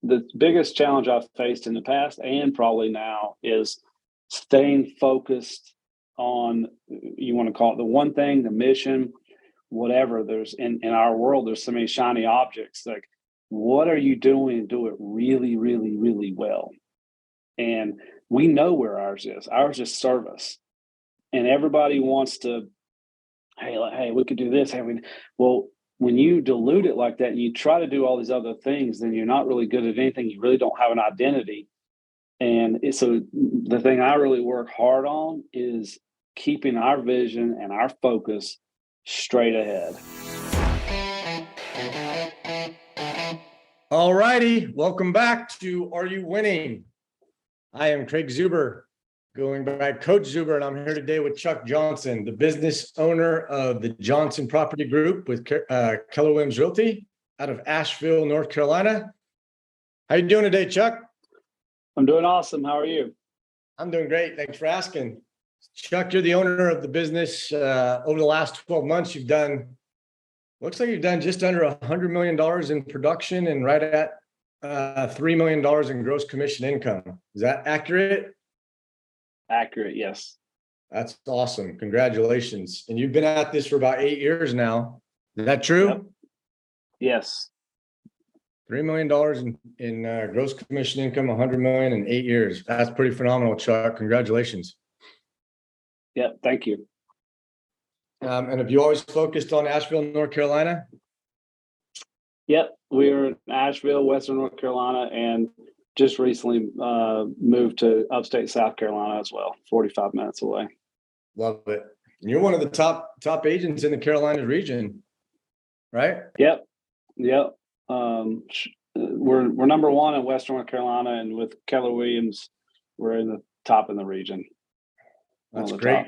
the biggest challenge I've faced in the past and probably now is staying focused on, you want to call it the one thing, the mission, whatever. There's in our world, there's so many shiny objects. Like, what are you doing to do it really, really, really well? And we know where ours is. Ours is service. And everybody wants to, hey, we could do this. Well, when you dilute it like that and you try to do all these other things, then you're not really good at anything. You really don't have an identity. And so the thing I really work hard on is keeping our vision and our focus straight ahead. All righty. Welcome back to Are You Winning? I am Craig Zuber, going by Coach Zuber, and I'm here today with Chuck Johnson, the business owner of the Johnson Property Group with Keller Willams Realty out of Asheville, North Carolina. How you doing today, Chuck? I'm doing awesome. How are you? I'm doing great. Thanks for asking. Chuck, you're the owner of the business. Over the last 12 months, looks like you've done just under $100 million in production and right at $3 million in gross commission income. Is that accurate? Accurate, yes. That's awesome. Congratulations. And you've been at this for about 8 years now. Is that true? Yep. Yes. $3 million in gross commission income, $100 million in 8 years. That's pretty phenomenal, Chuck. Congratulations. Yeah, thank you. And have you always focused on Asheville, North Carolina? Yep, we were in Asheville, Western North Carolina, and just recently moved to upstate South Carolina as well, 45 minutes away. Love it. And you're one of the top agents in the Carolinas region, right? Yep. We're number one in Western North Carolina, and with Keller Willams, we're in the top in the region. That's great.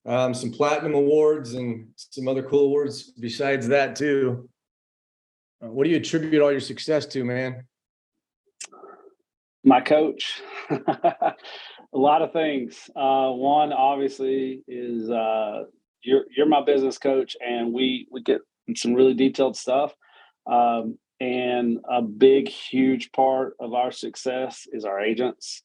Some platinum awards and some other cool awards besides that too. What do you attribute all your success to, man? My coach. A lot of things. One obviously is you're my business coach, and we get some really detailed stuff. And a big, huge part of our success is our agents.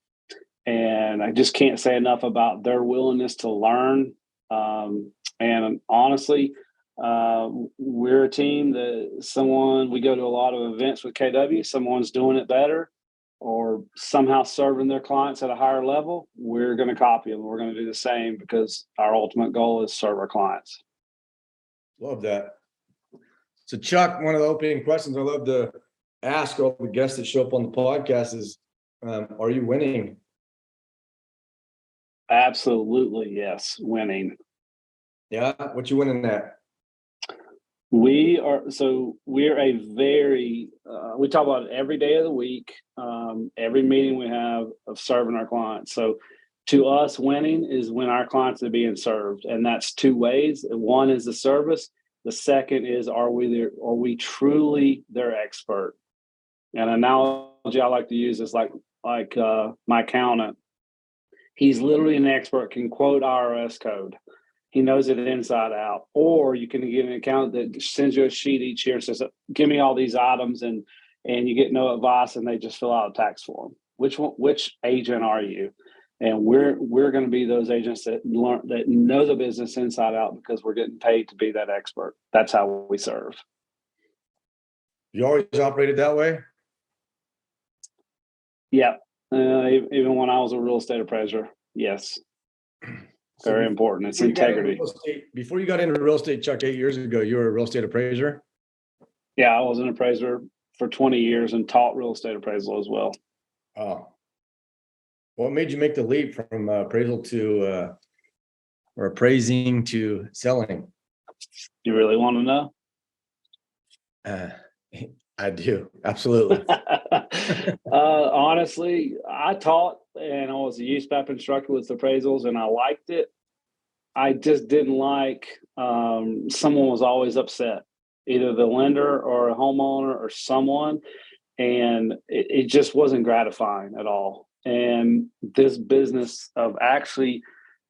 And I just can't say enough about their willingness to learn. And honestly, we're a team that we go to a lot of events with KW, someone's doing it better or somehow serving their clients at a higher level. We're going to copy them. We're going to do the same because our ultimate goal is serve our clients. Love that. So Chuck, one of the opening questions I love to ask all the guests that show up on the podcast is, are you winning? Absolutely, yes. Winning. Yeah. What you winning at? We're a very, we talk about it every day of the week, every meeting we have of serving our clients. So to us, winning is when our clients are being served. And that's two ways. One is the service. The second is, are we truly their expert? An analogy I like to use is like my accountant. He's literally an expert, can quote IRS code. He knows it inside out. Or you can get an accountant that sends you a sheet each year and says, give me all these items, and you get no advice and they just fill out a tax form. Which agent are you? And we're going to be those agents that know the business inside out because we're getting paid to be that expert. That's how we serve. You always operated that way? Yeah. Even when I was a real estate appraiser. Yes. Very important. It's integrity. Before you got into real estate, Chuck, 8 years ago, you were a real estate appraiser? Yeah, I was an appraiser for 20 years and taught real estate appraisal as well. Oh. What made you make the leap from appraisal to or appraising to selling? You really want to know? I do. Absolutely. Honestly, I taught and I was a USPAP instructor with appraisals and I liked it. I just didn't like someone was always upset, either the lender or a homeowner or someone. And it just wasn't gratifying at all. And this business of actually,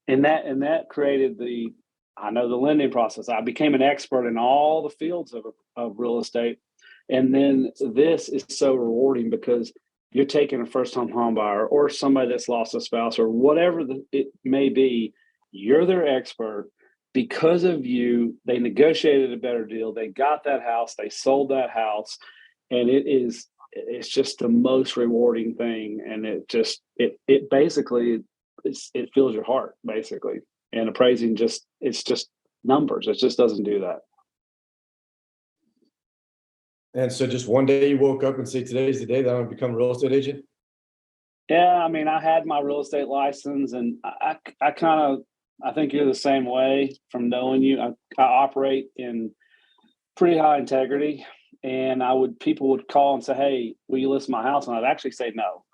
and that created the lending process. I became an expert in all the fields of real estate. And then this is so rewarding because you're taking a first-time home buyer or somebody that's lost a spouse or whatever it may be. You're their expert. Because of you, they negotiated a better deal. They got that house. They sold that house, and it's just the most rewarding thing. And it basically it fills your heart basically. And appraising it's just numbers. It just doesn't do that. And so just one day you woke up and say, today's the day that I'm going to become a real estate agent? Yeah, I mean, I had my real estate license, and I think you're the same way from knowing you. I operate in pretty high integrity, and people would call and say, "Hey, will you list my house?" And I'd actually say no,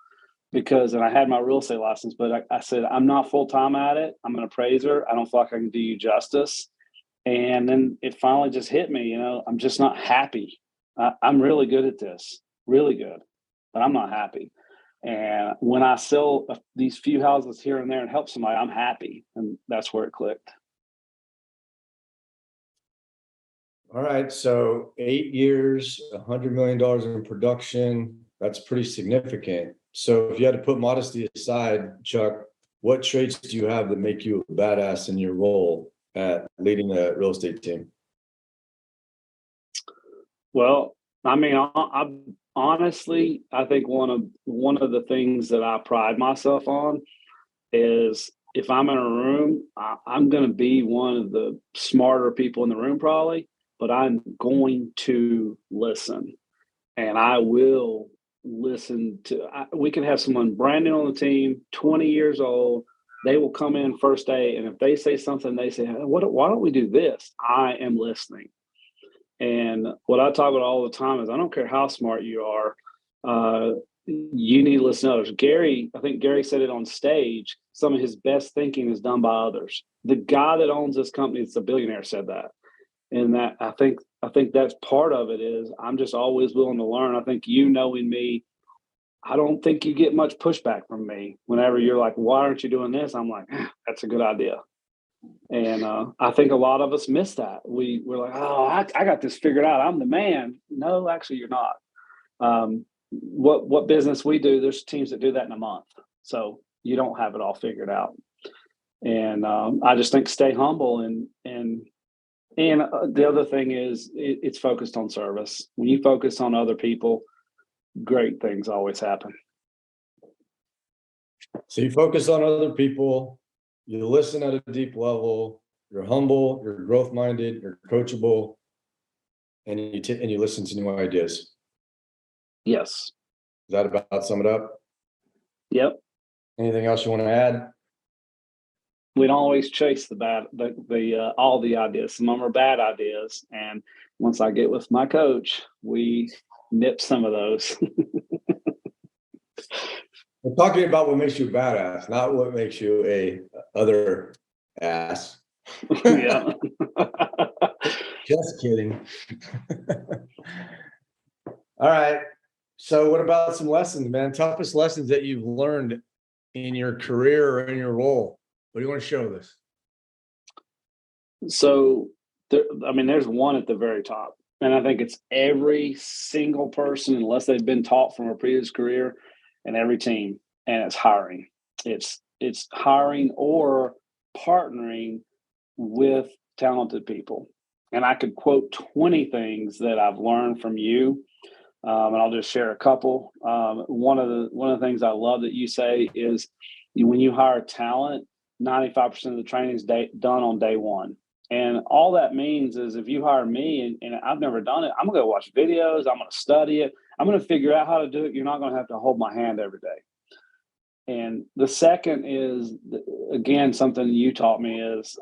and I had my real estate license, but I said I'm not full time at it. I'm an appraiser. I don't feel like I can do you justice. And then it finally just hit me. I'm just not happy. I'm really good at this, really good, but I'm not happy. And when I sell these few houses here and there and help somebody, I'm happy. And that's where it clicked. All right. So 8 years, $100 million in production. That's pretty significant. So if you had to put modesty aside, Chuck, what traits do you have that make you a badass in your role at leading a real estate team? Well, I mean, honestly, I think one of the things that I pride myself on is if I'm in a room, I'm going to be one of the smarter people in the room probably, but I'm going to listen, and I will listen to. We can have someone brand new on the team, 20 years old. They will come in first day, and if they say something, they say, why don't we do this? I am listening. And what I talk about all the time is I don't care how smart you are, you need to listen to others. I think Gary said it on stage, some of his best thinking is done by others. The guy that owns this company, it's a billionaire, said that. And that I think that's part of it is I'm just always willing to learn. I think knowing me, I don't think you get much pushback from me. Whenever you're like, why aren't you doing this? I'm like, that's a good idea. And I think a lot of us miss that. We're like, oh, I got this figured out. I'm the man. No, actually, you're not. What business we do, there's teams that do that in a month. So you don't have it all figured out. And I just think stay humble. And the other thing is it's focused on service. When you focus on other people, great things always happen. So you focus on other people. You listen at a deep level, you're humble, you're growth minded, you're coachable, and you listen to new ideas. Yes. Is that about sum it up? Yep. Anything else you want to add? We don't always chase all the ideas. Some of them are bad ideas. And once I get with my coach, we nip some of those. We're talking about what makes you a badass, not what makes you a other ass. Yeah. Just kidding. All right. So what about some lessons, man? Toughest lessons that you've learned in your career or in your role? What do you want to share with us? So, there's one at the very top. And I think it's every single person, unless they've been taught from a previous career, and every team, and it's hiring. It's hiring or partnering with talented people. And I could quote 20 things that I've learned from you, and I'll just share a couple. One of the things I love that you say is when you hire talent, 95% of the training is done on day one. And all that means is if you hire me and I've never done it, I'm going to go watch videos. I'm going to study it. I'm going to figure out how to do it. You're not going to have to hold my hand every day. And the second is, again, something you taught me is,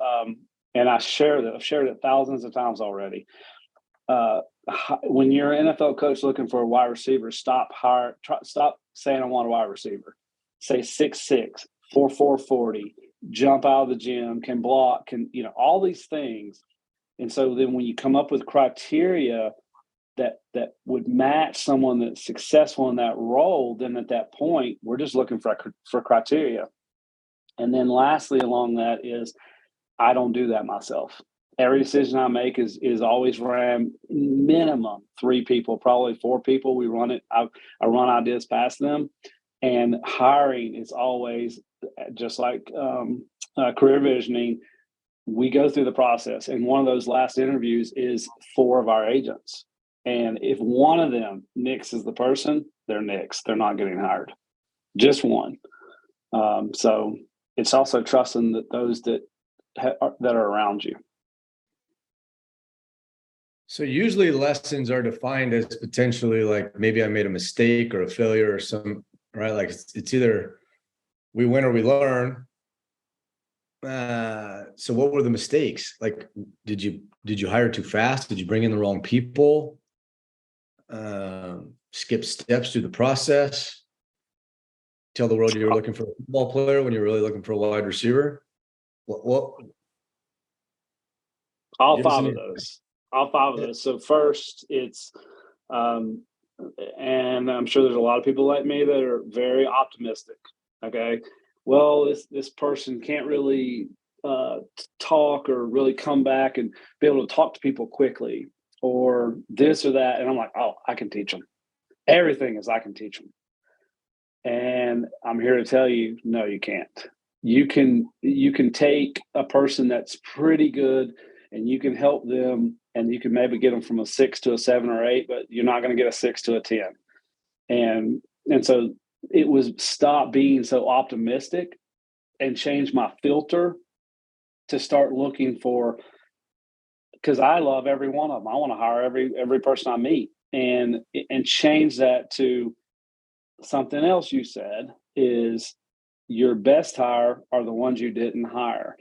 and I've shared it thousands of times already. When you're an NFL coach looking for a wide receiver, stop saying I want a wide receiver. Say 6'6", 4'4", 40, jump out of the gym, can block, all these things. And so then when you come up with criteria that would match someone that's successful in that role, then at that point, we're just looking for criteria. And then lastly, along that is, I don't do that myself. Every decision I make is always ran minimum 3 people, probably 4 people. We run it. I run ideas past them, and hiring is always just like career visioning. We go through the process, and one of those last interviews is 4 of our agents. And if one of them nixes the person, they're nixed. They're not getting hired. Just one. So it's also trusting that those that that are around you. So usually lessons are defined as potentially like maybe I made a mistake or a failure or some, right? Like it's either we win or we learn. So what were the mistakes? Like, did you hire too fast? Did you bring in the wrong people? Skip steps through the process? Tell the world you were looking for a football player when you're really looking for a wide receiver? What All give us five an of those. All 5 of those. So first, it's and I'm sure there's a lot of people like me that are very optimistic. Okay, well, this person can't really talk or really come back and be able to talk to people quickly, or this or that. And I'm like, oh, I can teach them. Everything is I can teach them. And I'm here to tell you, no, you can't. You can take a person that's pretty good and you can help them, and you can maybe get them from a 6 to a 7 or 8, but you're not going to get a 6 to a 10. And so it was stop being so optimistic and change my filter to start looking for, because I love every one of them. I want to hire every person I meet, and change that to something else you said is your best hire are the ones you didn't hire.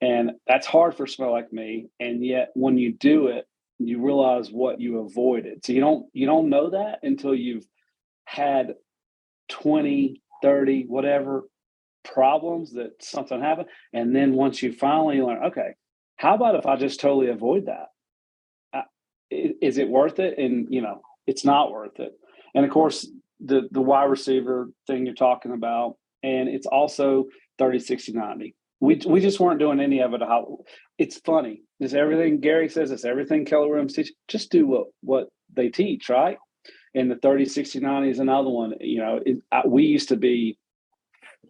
And that's hard for somebody like me. And yet when you do it, you realize what you avoided. So you don't know that until you've had 20, 30, whatever problems that something happened. And then once you finally learn, okay, how about if I just totally avoid that? Is it worth it? And it's not worth it. And of course, the wide receiver thing you're talking about, and it's also 30, 60, 90. We just weren't doing any of it. How it's funny. It's everything Gary says. It's everything Keller Willams teach. Just do what they teach, right? And the 30, 60, 90 is another one. We used to be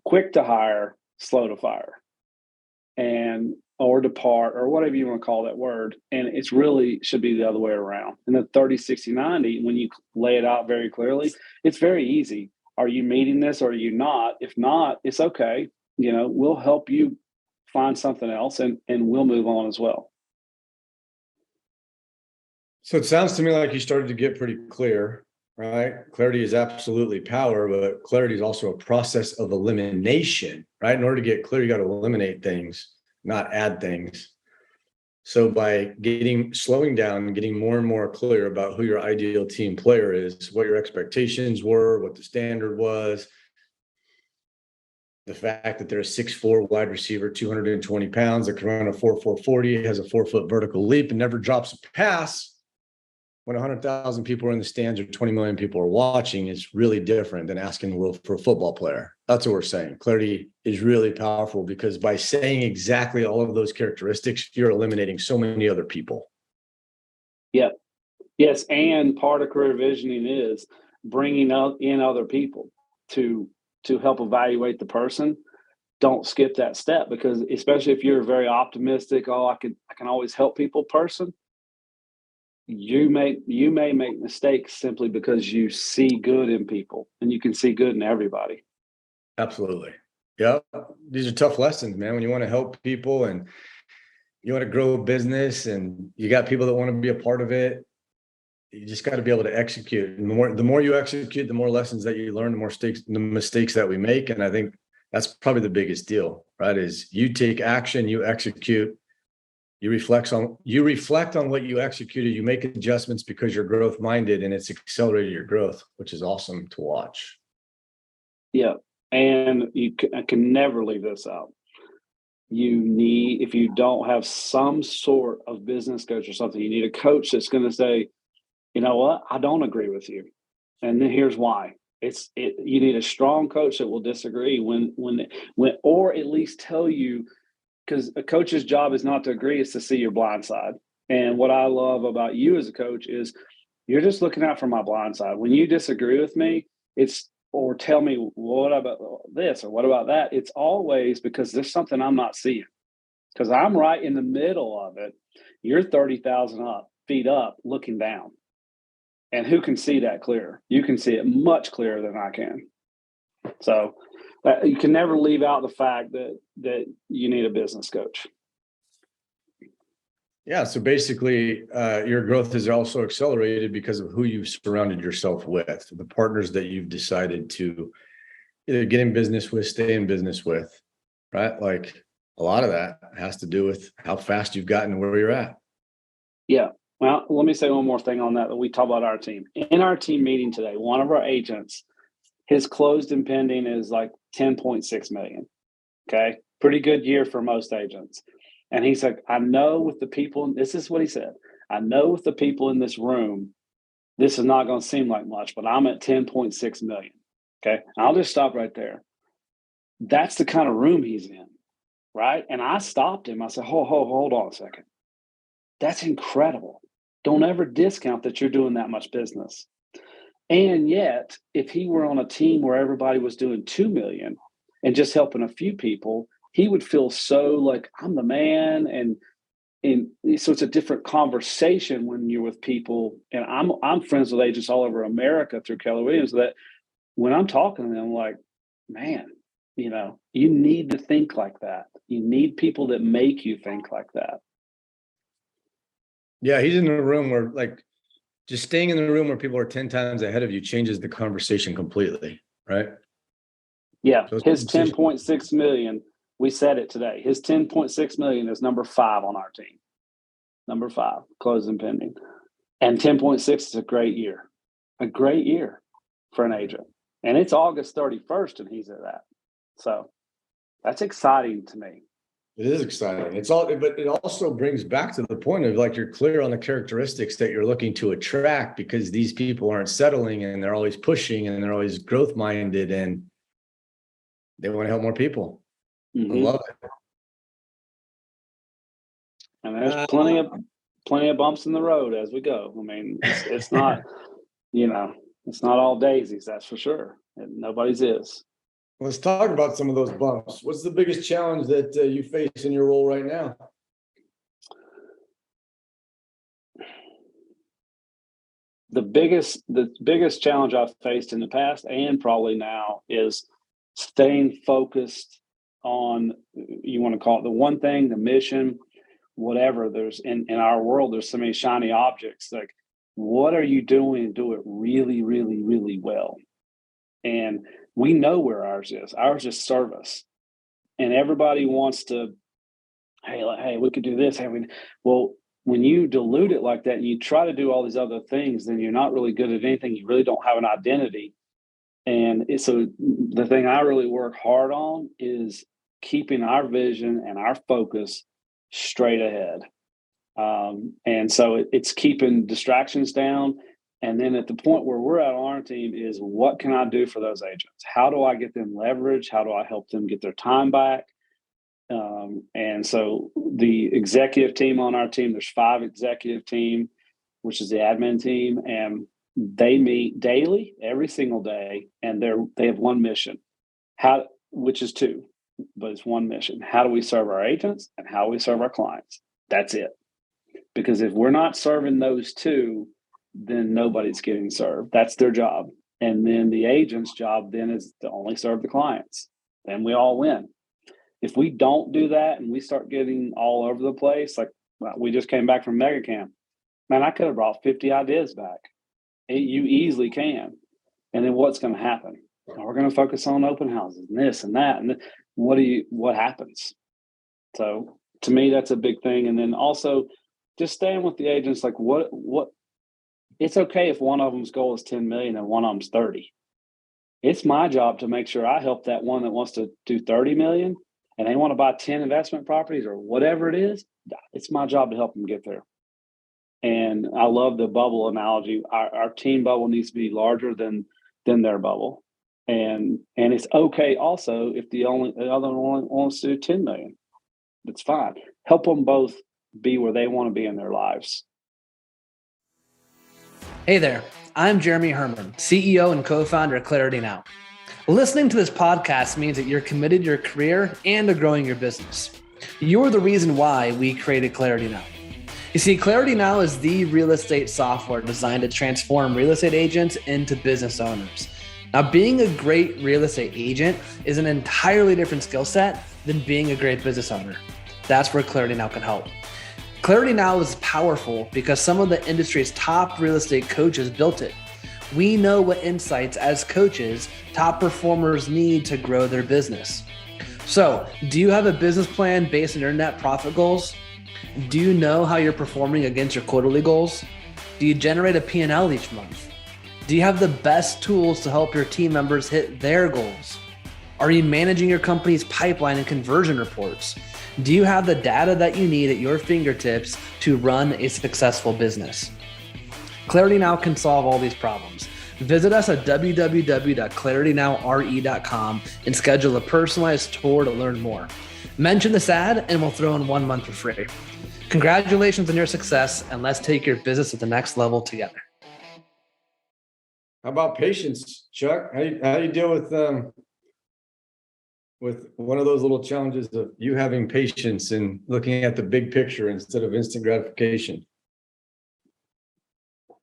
quick to hire, slow to fire, and or depart, or whatever you want to call that word. And it's really should be the other way around. And the 30, 60, 90, when you lay it out very clearly, it's very easy. Are you meeting this or are you not? If not, it's okay. We'll help you find something else, and we'll move on as well. So it sounds to me like you started to get pretty clear, right? Clarity is absolutely power, but clarity is also a process of elimination, right? In order to get clear, you got to eliminate things, not add things. So by slowing down and getting more and more clear about who your ideal team player is, what your expectations were, what the standard was, the fact that they're a 6'4" wide receiver, 220 pounds, that can run a 4.4 40, has a 4-foot vertical leap and never drops a pass. When 100,000 people are in the stands or 20 million people are watching, is really different than asking the world for a football player. That's what we're saying. Clarity is really powerful because by saying exactly all of those characteristics, you're eliminating so many other people. Yep. Yes. And part of career visioning is bringing in other people to help evaluate the person. Don't skip that step, because especially if you're very optimistic, I can always help people person, you may make mistakes simply because you see good in people, and you can see good in everybody. Absolutely. Yeah. These are tough lessons, man. When you want to help people and you want to grow a business and you got people that want to be a part of it, you just got to be able to execute. And the more you execute, the more lessons that you learn, the mistakes that we make. And I think that's probably the biggest deal, right? Is you take action, you execute, you reflect on what you executed, you make adjustments because you're growth minded, and it's accelerated your growth, which is awesome to watch. Yeah. And I can never leave this out. If you don't have some sort of business coach or something, you need a coach that's going to say, you know what, I don't agree with you, and then here's why. You need a strong coach that will disagree when or at least tell you because a coach's job is not to agree, it's to see your blind side. And what I love about you as a coach is you're just looking out for my blind side. When you disagree with me, or tell me, what about this or what about that? It's always because there's something I'm not seeing, because I'm right in the middle of it. You're 30,000 feet up looking down. And who can see that clear? You can see it much clearer than I can. So you can never leave out the fact that you need a business coach. Yeah. So basically, your growth is also accelerated because of who you've surrounded yourself with, the partners that you've decided to either get in business with, stay in business with, right? Like a lot of that has to do with how fast you've gotten to where you're at. Yeah. Well, let me say one more thing on that we talk about our team. In our team meeting today, one of our agents, his closed and pending is like 10.6 million. Okay. Pretty good year for most agents. And he's like, I know with the people, this is what he said, I know with the people in this room, this is not going to seem like much, but I'm at 10.6 million. Okay. I'll just stop right there. That's the kind of room he's in. Right. And I stopped him. I said, hold on a second. That's incredible. Don't ever discount that you're doing that much business. And yet, if he were on a team where everybody was doing 2 million and just helping a few people, he would feel so like I'm the man. And so it's a different conversation when you're with people. And I'm friends with agents all over America through Keller Willams, that when I'm talking to them, I'm like, man, you need to think like that. You need people that make you think like that. Yeah, he's in a room where, like, just staying in the room where people are 10 times ahead of you changes the conversation completely, right? Yeah, so his 10.6 million, we said it today. His 10.6 million is number 5 on our team. Number 5, closed and pending. And 10.6 is a great year for an agent. And it's August 31st and he's at that. So that's exciting to me. It is exciting. But it also brings back to the point of, like, you're clear on the characteristics that you're looking to attract, because these people aren't settling and they're always pushing and they're always growth minded and they want to help more people. Mm-hmm. I love it. And there's plenty of bumps in the road as we go. I mean, it's not, it's not all daisies, that's for sure. And nobody's is. Let's talk about some of those bumps. What's the biggest challenge that you face in your role right now? The biggest challenge I've faced in the past and probably now is staying focused on, you want to call it the one thing, the mission, whatever. There's in our world, there's so many shiny objects. Like, what are you doing to do it really, really, really well? And we know where ours is. Ours is service. And everybody wants to, hey, we could do this. Well, when you dilute it like that and you try to do all these other things, then you're not really good at anything. You really don't have an identity. And so the thing I really work hard on is keeping our vision and our focus straight ahead. And so it's keeping distractions down. And then at the point where we're at on our team is, what can I do for those agents? How do I get them leverage? How do I help them get their time back? And so the executive team on our team, there's 5 executive team, which is the admin team, and they meet daily, every single day, and they have one mission, which is 2, but it's one mission. How do we serve our agents and how do we serve our clients? That's it. Because if we're not serving those 2, then nobody's getting served. That's their job. And then the agent's job then is to only serve the clients. Then we all win. If we don't do that and we start getting all over the place, like we just came back from Mega Camp, man, I could have brought 50 ideas back. You easily can. And then what's going to happen? We're going to focus on open houses and this and that. And what happens? So to me, that's a big thing. And then also just staying with the agents, like what it's okay if one of them's goal is 10 million and one of them's 30. It's my job to make sure I help that one that wants to do 30 million and they want to buy 10 investment properties or whatever it is. It's my job to help them get there. And I love the bubble analogy. Our team bubble needs to be larger than their bubble. And it's okay also if the other one wants to do 10 million. It's fine. Help them both be where they want to be in their lives. Hey there, I'm Jeremy Herman, CEO and co-founder of ClarityNOW. Listening to this podcast means that you're committed to your career and to growing your business. You're the reason why we created ClarityNOW. You see, ClarityNOW is the real estate software designed to transform real estate agents into business owners. Now, being a great real estate agent is an entirely different skill set than being a great business owner. That's where ClarityNOW can help. ClarityNOW is powerful because some of the industry's top real estate coaches built it. We know what insights as coaches top performers need to grow their business. So, do you have a business plan based on your net profit goals? Do you know how you're performing against your quarterly goals? Do you generate a P&L each month? Do you have the best tools to help your team members hit their goals? Are you managing your company's pipeline and conversion reports? Do you have the data that you need at your fingertips to run a successful business? ClarityNOW can solve all these problems. Visit us at www.claritynowre.com and schedule a personalized tour to learn more. Mention this ad and we'll throw in 1 month for free. Congratulations on your success, and let's take your business to the next level together. How about patience, Chuck? How do you deal with one of those little challenges of you having patience and looking at the big picture instead of instant gratification?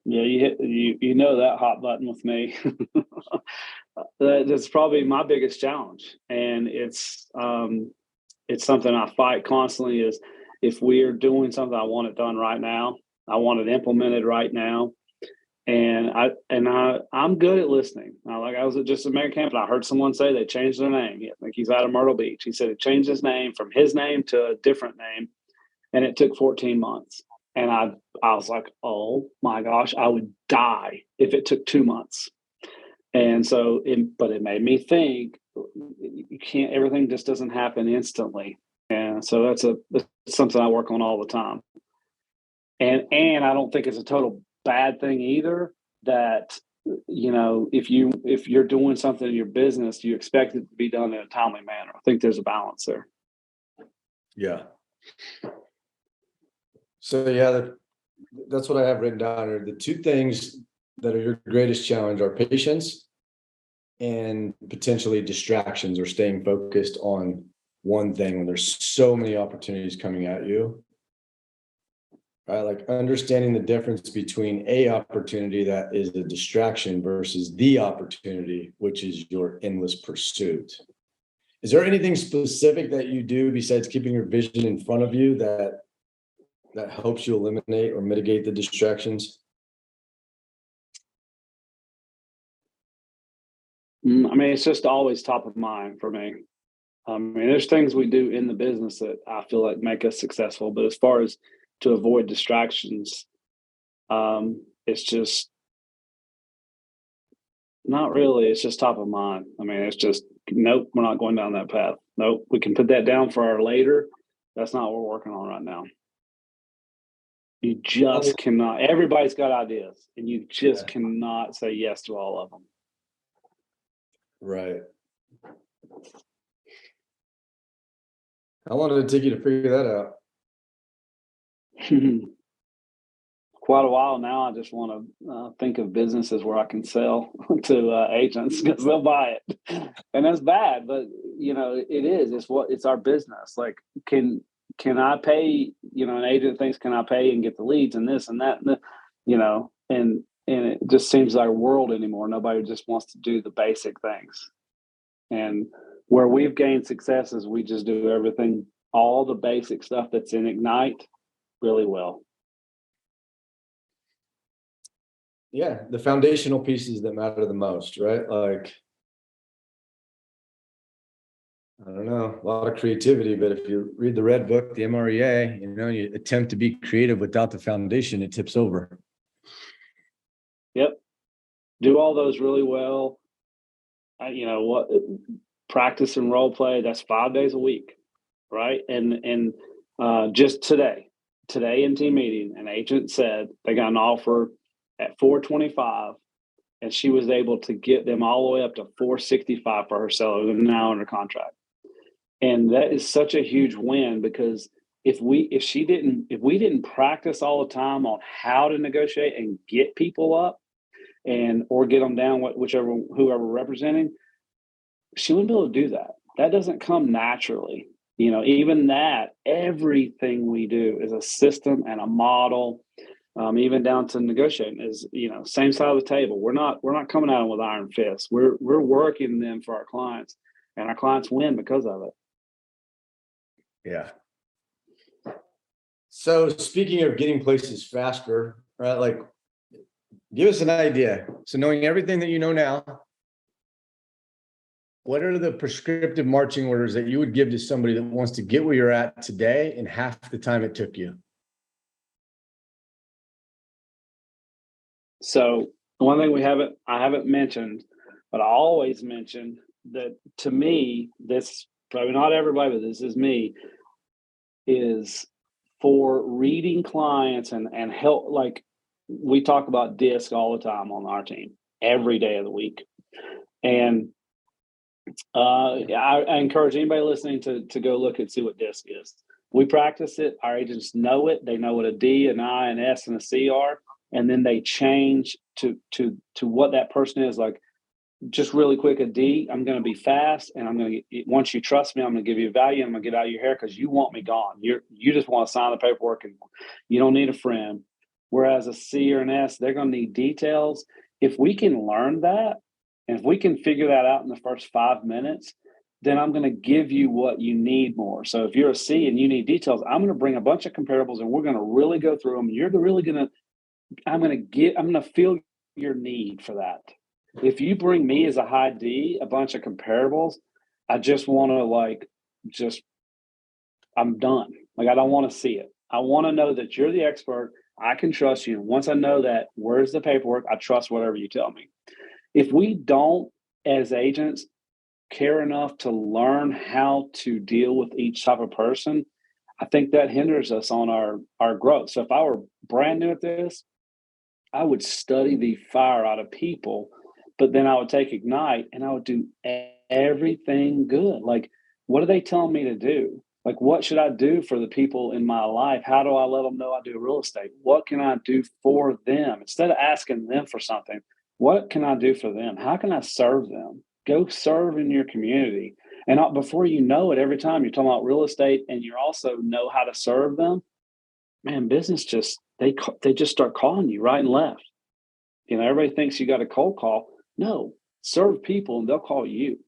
Yeah, you know that hot button with me. That's probably my biggest challenge, and it's something I fight constantly. Is if we are doing something, I want it done right now. I want it implemented right now. And I'm good at listening. I was at just a American camp and I heard someone say they changed their name. I think he's out of Myrtle Beach. He said he changed his name from his name to a different name, and it took 14 months. And I was like, oh my gosh, I would die if it took 2 months. And so, but it made me think everything just doesn't happen instantly. And so that's something I work on all the time. And I don't think it's a total bad thing either, that, if you're doing something in your business, you expect it to be done in a timely manner. I think there's a balance there. Yeah. So yeah, that's what I have written down here. The two things that are your greatest challenge are patience and potentially distractions, or staying focused on one thing when there's so many opportunities coming at you. Right? Like understanding the difference between a opportunity that is a distraction versus the opportunity, which is your endless pursuit. Is there anything specific that you do besides keeping your vision in front of you that helps you eliminate or mitigate the distractions? It's just always top of mind for me. There's things we do in the business that I feel like make us successful, but as far as to avoid distractions, it's just not really. It's just top of mind. It's just, nope, we're not going down that path. Nope, we can put that down for our later. That's not what we're working on right now. You just cannot. Everybody's got ideas, and you just cannot say yes to all of them. Right. How long did it take you to figure that out? Quite a while now. I just want to think of businesses where I can sell to agents because they'll buy it, and that's bad. But it is. It's our business. Like, can I pay? An agent thinks, can I pay and get the leads and this and that, and it just seems like our world anymore. Nobody just wants to do the basic things. And where we've gained success is we just do everything, all the basic stuff that's in Ignite really well. Yeah, the foundational pieces that matter the most, right? Like, I don't know, a lot of creativity, but if you read the red book, the MREA, you attempt to be creative without the foundation, it tips over. Yep. Do all those really well. Practice and role play, that's 5 days a week, right? And just today in team meeting, an agent said they got an offer at $425, and she was able to get them all the way up to $465 for her seller. They're now under contract. And that is such a huge win, because if we didn't practice all the time on how to negotiate and get people up or get them down, whoever we're representing, she wouldn't be able to do that. That doesn't come naturally. Even that, everything we do is a system and a model. Even down to negotiating is, same side of the table. We're not coming at them with iron fists. We're working them for our clients, and our clients win because of it. Yeah. So speaking of getting places faster, right? Like, give us an idea. So knowing everything that you know now, what are the prescriptive marching orders that you would give to somebody that wants to get where you're at today in half the time it took you? So one thing I haven't mentioned, but I always mention that, to me, this, probably not everybody, but this is me, is for reading clients and help. Like, we talk about DISC all the time on our team, every day of the week. And I encourage anybody listening to go look and see what DISC is. We practice it. Our agents know it. They know what a D, an I, an S, and a C are. And then they change to what that person is. Like, just really quick, a D, I'm going to be fast, and once you trust me, I'm going to give you value. I'm going to get out of your hair because you want me gone. You just want to sign the paperwork, and you don't need a friend. Whereas a C or an S, they're going to need details. If we can learn that, and if we can figure that out in the first 5 minutes, then I'm going to give you what you need more. So if you're a C and you need details, I'm going to bring a bunch of comparables, and we're going to really go through them. I'm going to feel your need for that. If you bring me as a high D, a bunch of comparables, I just want to I'm done. Like, I don't want to see it. I want to know that you're the expert. I can trust you. Once I know that, where's the paperwork? I trust whatever you tell me. If we don't, as agents, care enough to learn how to deal with each type of person, I think that hinders us on our growth. So if I were brand new at this, I would study the fire out of people, but then I would take Ignite and I would do everything good. Like, what are they telling me to do? Like, what should I do for the people in my life? How do I let them know I do real estate? What can I do for them? Instead of asking them for something, what can I do for them? How can I serve them? Go serve in your community. And before you know it, every time you're talking about real estate and you also know how to serve them, man, business they just start calling you right and left. Everybody thinks you got a cold call. No, serve people and they'll call you.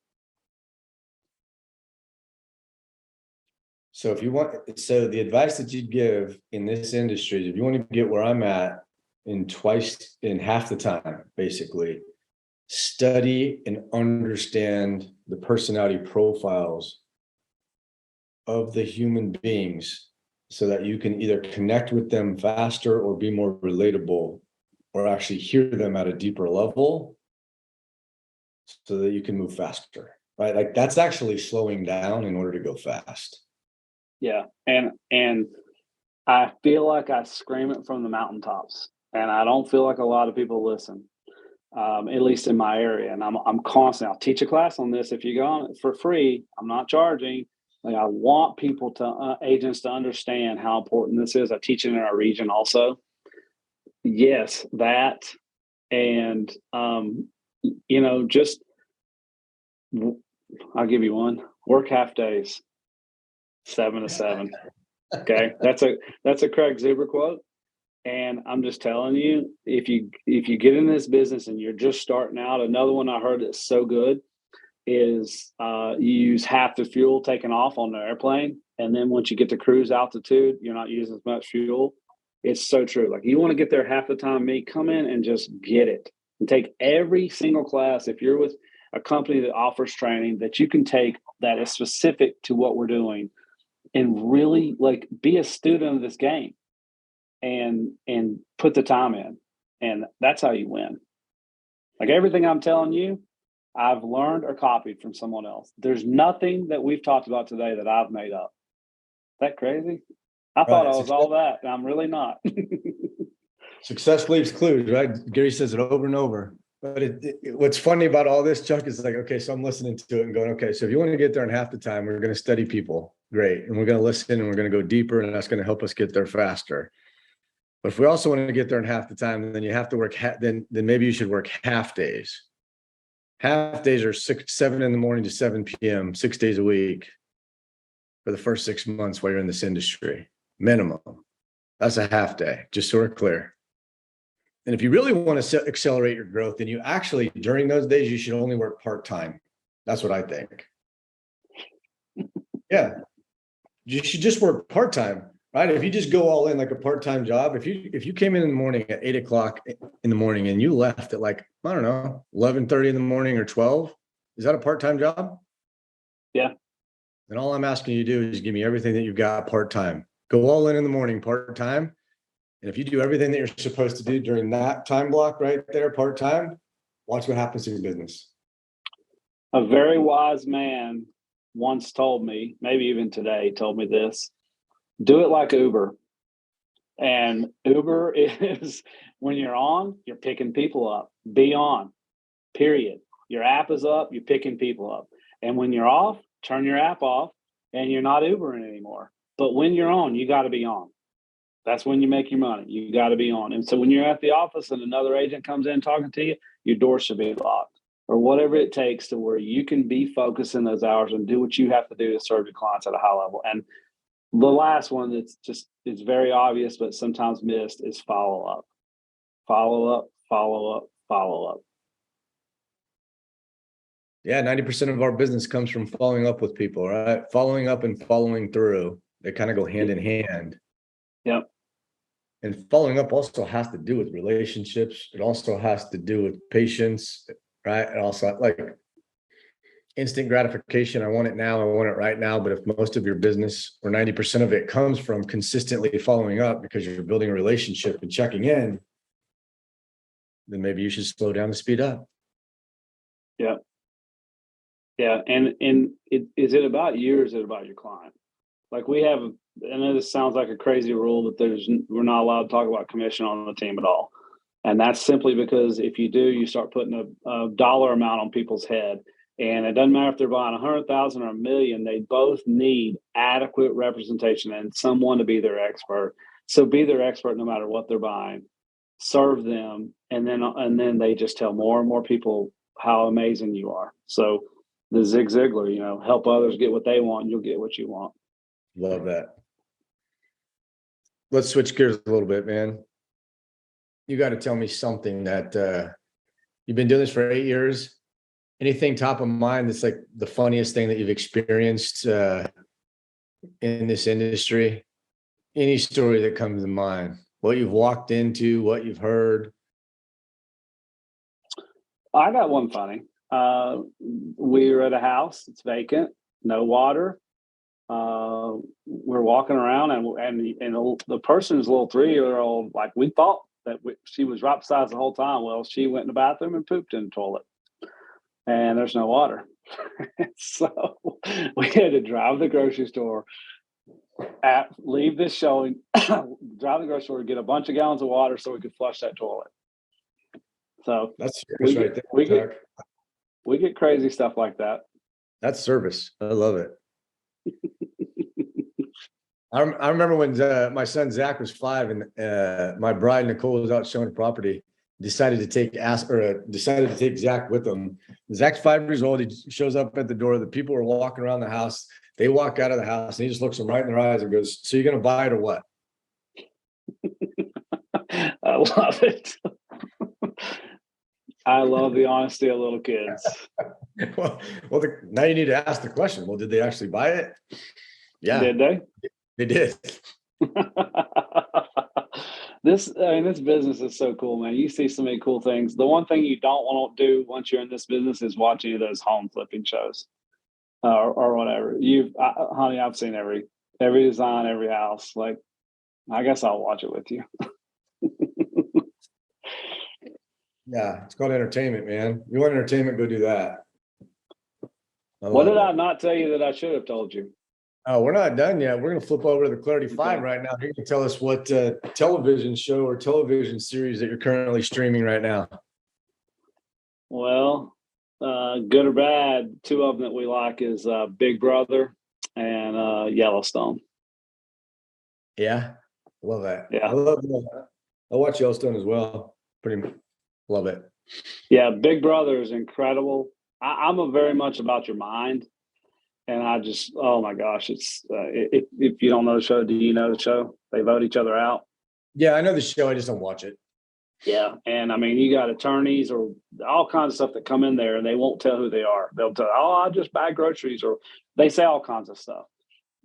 So the advice that you'd give in this industry is, if you want to get where I'm at in half the time, basically, study and understand the personality profiles of the human beings so that you can either connect with them faster or be more relatable, or actually hear them at a deeper level so that you can move faster, right? Like, that's actually slowing down in order to go fast. Yeah. And I feel like I scream it from the mountaintops, and I don't feel like a lot of people listen, at least in my area. And I'm constantly, I'll teach a class on this. If you go on it for free, I'm not charging. Like, I want people agents to understand how important this is. I teach it in our region also. Yes, that. And, just, I'll give you one. Work half days, 7 to 7. Okay. That's a Craig Zuber quote. And I'm just telling you, if you get in this business and you're just starting out, another one I heard that's so good is you use half the fuel taken off on the airplane. And then once you get to cruise altitude, you're not using as much fuel. It's so true. Like, you want to get there half the time. Come in and just get it and take every single class. If you're with a company that offers training that you can take that is specific to what we're doing, and really, like, be a student of this game and put the time in. And that's how you win. Like, everything I'm telling you, I've learned or copied from someone else. There's nothing that we've talked about today that I've made up. Is that crazy? I thought I was all that, and I'm really not. Success leaves clues, right? Gary says it over and over. But what's funny about all this, Chuck, is like, okay, so I'm listening to it and going, okay, so if you want to get there in half the time, we're going to study people. Great. And we're going to listen and we're going to go deeper, and that's going to help us get there faster. But if we also want to get there in half the time, then you have to work, then maybe you should work half days. Half days are 7 in the morning to 7 p.m., 6 days a week for the first 6 months while you're in this industry, minimum. That's a half day, just so we're clear. And if you really want to accelerate your growth, then you actually, during those days, you should only work part-time. That's what I think. Yeah. You should just work part-time, right? If you just go all in like a part-time job, if you came in the morning at 8 o'clock in the morning and you left at like, I don't know, 11:30 in the morning or 12, is that a part-time job? Yeah. Then all I'm asking you to do is give me everything that you've got part-time. Go all in the morning part-time. And if you do everything that you're supposed to do during that time block right there, part-time, watch what happens to your business. A very wise man once told me, maybe even today, told me this: do it like Uber. And Uber is when you're on, you're picking people up. Be on, period. Your app is up, you're picking people up. And when you're off, turn your app off and you're not Ubering anymore. But when you're on, you got to be on. That's when you make your money. You got to be on. And so when you're at the office and another agent comes in talking to you, your door should be locked or whatever it takes to where you can be focused in those hours and do what you have to do to serve your clients at a high level. And the last one that's just, it's very obvious, but sometimes missed is follow up. Follow up, follow up, follow up. Yeah, 90% of our business comes from following up with people, right? Following up and following through. They kind of go hand in hand. Yep. And following up also has to do with relationships. It also has to do with patience, right? And also like instant gratification. I want it now. I want it right now. But if most of your business or 90% of it comes from consistently following up because you're building a relationship and checking in, then maybe you should slow down to speed up. Yeah. Yeah. And is it about you or is it about your client? Like we have, I know this sounds like a crazy rule that we're not allowed to talk about commission on the team at all. And that's simply because if you do, you start putting a dollar amount on people's head. And it doesn't matter if they're buying 100,000 or $1 million, they both need adequate representation and someone to be their expert. So be their expert no matter what they're buying. Serve them, and then they just tell more and more people how amazing you are. So the Zig Ziglar, help others get what they want, and you'll get what you want. Love that. Let's switch gears a little bit, man. You got to tell me something that you've been doing this for 8 years. Anything top of mind that's like the funniest thing that you've experienced in this industry? Any story that comes to mind? What you've walked into, what you've heard? I got one funny. We were at a house, it's vacant, no water. We're walking around and the person's little 3-year-old, like we thought that she was right beside us the whole time. Well, she went in the bathroom and pooped in the toilet and there's no water. So we had to drive to the grocery store, leave this showing, drive to the grocery store, get a bunch of gallons of water so we could flush that toilet. So that's service right there. We get crazy stuff like that. That's service. I love it. I remember when my son Zach was 5 and my bride Nicole was out showing property. Decided to take Zach with them. Zach's 5 years old. He shows up at the door. The people are walking around the house. They walk out of the house and he just looks them right in their eyes and goes, "So you're going to buy it or what?" I love it. I love the honesty of little kids. Well, now you need to ask the question. Well, did they actually buy it? Yeah. Did they? They did. This business is so cool, man. You see so many cool things. The one thing you don't want to do once you're in this business is watch any of those home flipping shows or whatever. Honey, I've seen every design, every house. Like, I guess I'll watch it with you. Yeah, it's called entertainment, man. You want entertainment, go do that. What did I not tell you that I should have told you? Oh, we're not done yet. We're going to flip over to the Clarity 5 right now. You can tell us what television show or television series that you're currently streaming right now. Well, good or bad, two of them that we like is Big Brother and Yellowstone. Yeah, love that. Yeah. I watch Yellowstone as well. Love it. Yeah, Big Brother is incredible. I'm a very much about your mind, and I just, oh my gosh, it's if you don't know the show, do you know the show? They vote each other out. Yeah, I know the show. I just don't watch it. Yeah, and I mean, you got attorneys or all kinds of stuff that come in there, and they won't tell who they are. They'll tell, oh, I just buy groceries, or they say all kinds of stuff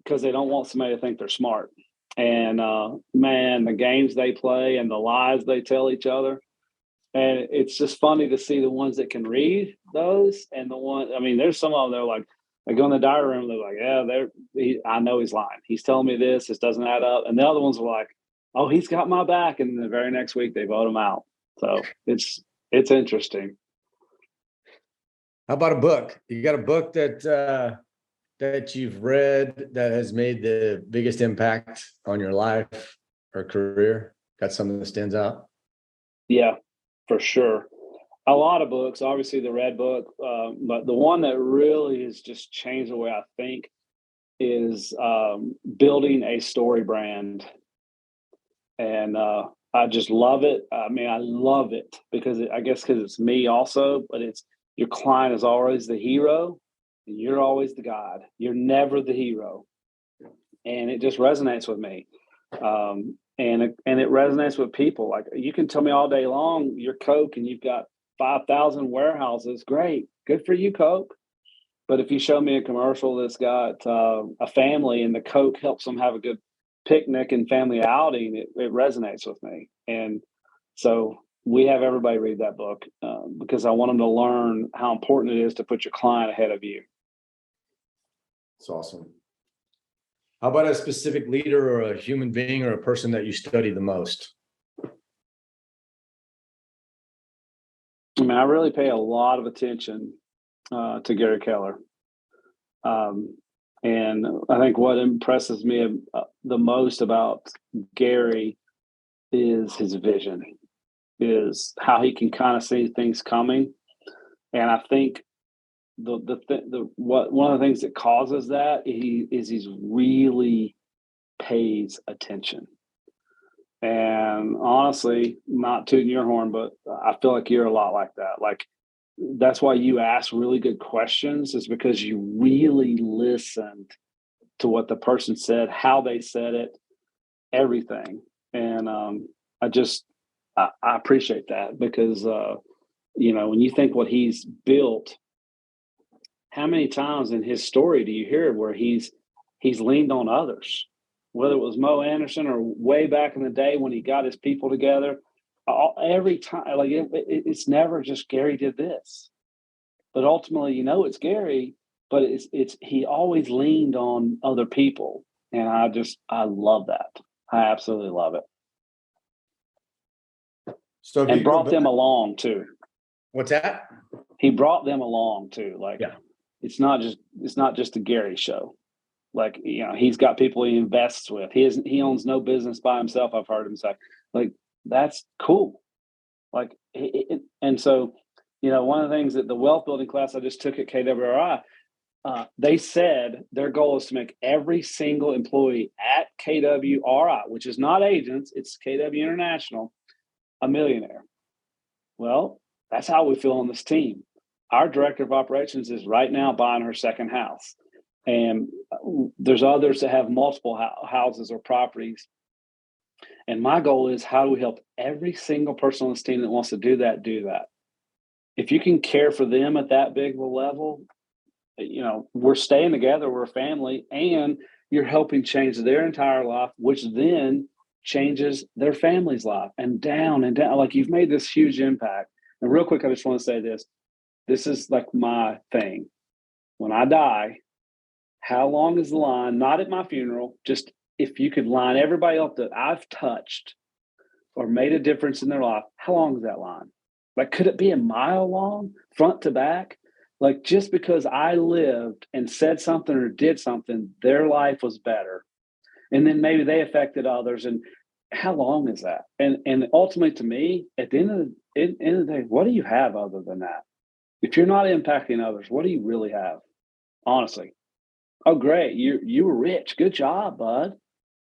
because they don't want somebody to think they're smart. And man, the games they play and the lies they tell each other. And it's just funny to see the ones that can read those and the one. I mean, there's some of them. They're like, they go in the diary room. They're like, yeah, I know he's lying. He's telling me this. This doesn't add up. And the other ones are like, oh, he's got my back. And the very next week they vote him out. So it's interesting. How about a book? You got a book that you've read that has made the biggest impact on your life or career? Got something that stands out? Yeah, for sure. A lot of books, obviously the Red Book, but the one that really has just changed the way I think is building a story brand. And I just love it. I mean, I love it because because it's me also, but it's your client is always the hero and you're always the God. You're never the hero. And it just resonates with me. And it resonates with people. Like you can tell me all day long, you're Coke and you've got 5,000 warehouses. Great. Good for you, Coke. But if you show me a commercial that's got a family and the Coke helps them have a good picnic and family outing, it resonates with me. And so we have everybody read that book because I want them to learn how important it is to put your client ahead of you. It's awesome. How about a specific leader or a human being or a person that you study the most? I mean, I really pay a lot of attention to Gary Keller. And I think what impresses me the most about Gary is his vision, is how he can kind of see things coming. And I think one of the things that causes that he's really pays attention. And honestly, not tooting your horn, but I feel like you're a lot like that. Like that's why you ask really good questions, is because you really listened to what the person said, how they said it, everything. And I appreciate that because when you think what he's built, how many times in his story do you hear where he's leaned on others, whether it was Mo Anderson or way back in the day when he got his people together? Every time, like it's never just Gary did this, but ultimately, it's Gary, but it's he always leaned on other people, and I love that. I absolutely love it. So and brought them along too. What's that? He brought them along too. Like, yeah. It's not just a Gary show. Like, he's got people he invests with. He owns no business by himself. I've heard him say, like, that's cool. Like, and so, one of the things that the wealth building class I just took at KWRI, they said their goal is to make every single employee at KWRI, which is not agents, it's KW International, a millionaire. Well, that's how we feel on this team. Our director of operations is right now buying her second house. And there's others that have multiple houses or properties. And my goal is, how do we help every single person on this team that wants to do that, do that? If you can care for them at that big of a level, we're staying together, we're a family, and you're helping change their entire life, which then changes their family's life, and down and down. Like, you've made this huge impact. And real quick, I just want to say this. This is like my thing. When I die, how long is the line? Not at my funeral, just if you could line everybody up that I've touched or made a difference in their life, how long is that line? Like, could it be a mile long, front to back? Like, just because I lived and said something or did something, their life was better. And then maybe they affected others. And how long is that? And ultimately, to me, at the end of the day, what do you have other than that? If you're not impacting others, what do you really have? Honestly. Oh, great. You were rich. Good job, bud.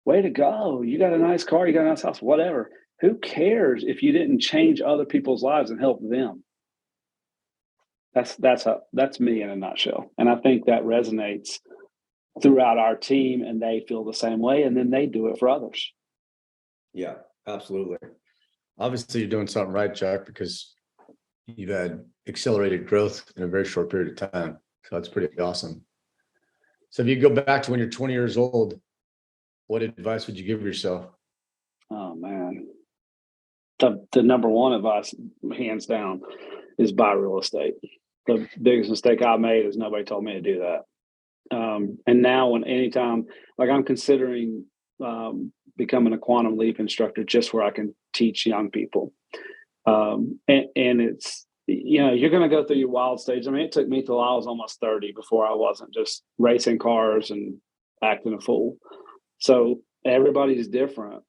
Way to go. You got a nice car, you got a nice house, whatever. Who cares if you didn't change other people's lives and help them? That's me in a nutshell. And I think that resonates throughout our team, and they feel the same way, and then they do it for others. Yeah, absolutely. Obviously, you're doing something right, Chuck, because you've had accelerated growth in a very short period of time. So that's pretty awesome. So if you go back to when you're 20 years old, what advice would you give yourself? Oh man. The number one advice, hands down, is buy real estate. The biggest mistake I made is nobody told me to do that. And now anytime, like I'm considering becoming a quantum leap instructor just where I can teach young people. And it's, you're going to go through your wild stage. I mean, it took me till I was almost 30 before I wasn't just racing cars and acting a fool. So everybody's different.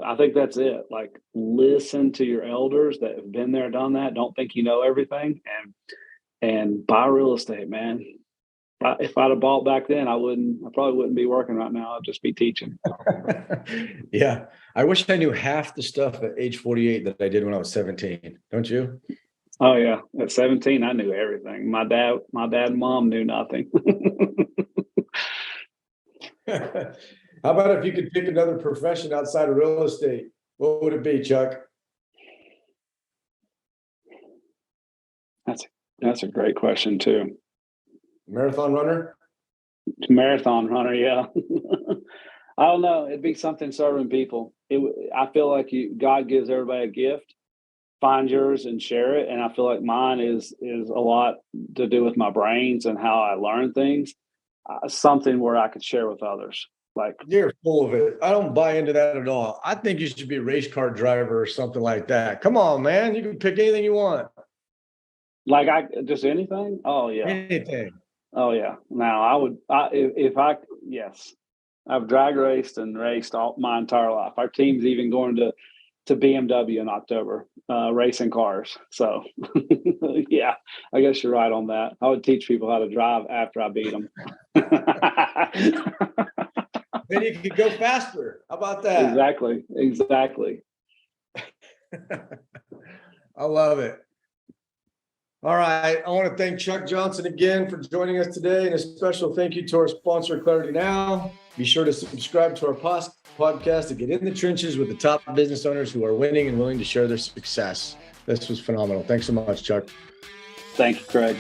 I think that's it. Like, listen to your elders that have been there, done that. Don't think you know everything, and buy real estate, man. If I'd have bought back then, I probably wouldn't be working right now. I'd just be teaching. Yeah. I wish I knew half the stuff at age 48 that I did when I was 17. Don't you? Oh yeah. At 17, I knew everything. My dad and mom knew nothing. How about if you could pick another profession outside of real estate? What would it be, Chuck? That's a great question too. Marathon runner? Marathon runner, yeah. I don't know. It'd be something serving people. I feel like God gives everybody a gift. Find yours and share it. And I feel like mine is a lot to do with my brains and how I learn things. Something where I could share with others. Like, you're full of it. I don't buy into that at all. I think you should be a race car driver or something like that. Come on, man. You can pick anything you want. Like just anything? Oh yeah. Anything. Oh yeah. Now yes. I've drag raced and raced all my entire life. Our team's even going to BMW in October, racing cars. So yeah, I guess you're right on that. I would teach people how to drive after I beat them. Then you could go faster. How about that? Exactly. I love it. All right. I want to thank Chuck Johnson again for joining us today, and a special thank you to our sponsor, ClarityNOW. Be sure to subscribe to our podcast to get in the trenches with the top business owners who are winning and willing to share their success. This was phenomenal. Thanks so much, Chuck. Thank you, Craig.